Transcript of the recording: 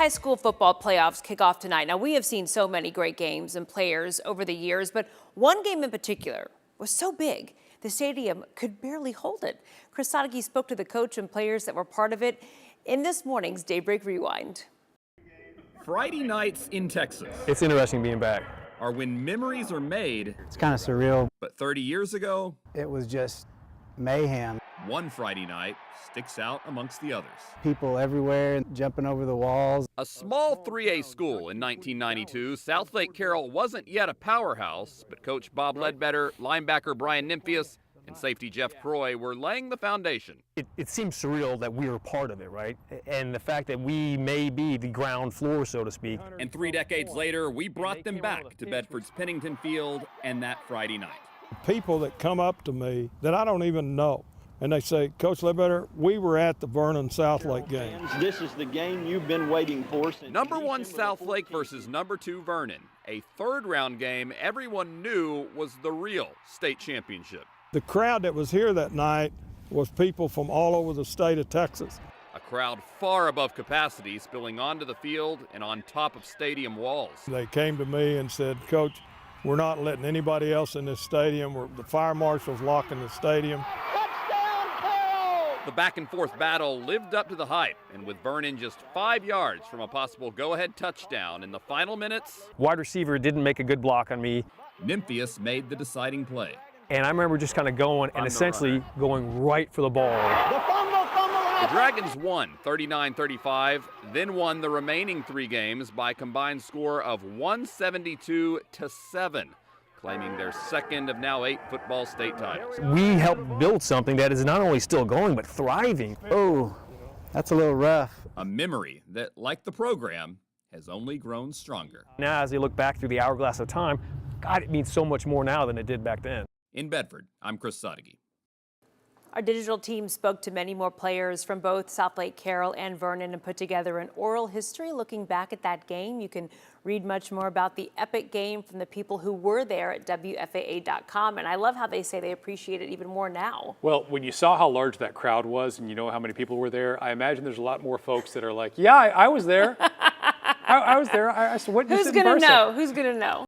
High school football playoffs kick off tonight. Now, we have seen so many great games and players over the years, but one game in particular was so big, the stadium could barely hold it. Chris Sadeghi spoke to the coach and players that were part of it in this morning's Daybreak Rewind. Friday nights in Texas It's interesting being back. are when memories are made, It's kind of surreal. but 30 years ago, It was just mayhem. one Friday night sticks out amongst the others. People everywhere jumping over the walls. A small 3A school in 1992, Southlake Carroll wasn't yet a powerhouse, but Coach Bob Ledbetter, linebacker Brian Nymphius, and safety Jeff Croy were laying the foundation. It seems surreal that we were part of it, right? And the fact that we may be the ground floor, so to speak. And 3 decades later, we brought them back to Bedford's Pennington Field and that Friday night. People that come up to me that I don't even know, and they say, Coach Ledbetter, we were at the Vernon Southlake game. This is the game you've been waiting for. Number 1 Southlake versus number 2 Vernon, a third-round game everyone knew was the real state championship. The crowd that was here that night was people from all over the state of Texas. A crowd far above capacity spilling onto the field and on top of stadium walls. They came to me and said, Coach, we're not letting anybody else in this stadium. The fire marshal's locking the stadium. The back-and-forth battle lived up to the hype, and with Vernon just 5 yards from a possible go-ahead touchdown in the final minutes, Wide receiver didn't make a good block on me. Nymphius made the deciding play. And I remember just kind of going and essentially going right for the ball. The Dragons won 39-35, then won the remaining 3 games by a combined score of 172-7, claiming their second of now 8 football state titles. We helped build something that is not only still going, but thriving. Oh, that's a little rough. A memory that, like the program, has only grown stronger. Now, as they look back through the hourglass of time, God, it means so much more now than it did back then. In Bedford, I'm Chris Sadeghi. Our digital team spoke to many more players from both Southlake Carroll and Vernon and put together an oral history looking back at that game. You can read much more about the epic game from the people who were there at WFAA.com. And I love how they say they appreciate it even more now. Well, when you saw how large that crowd was and you know how many people were there, I imagine there's a lot more folks that are like, yeah, I was there. I was there. I said, what? Who's going to know? Who's going to know?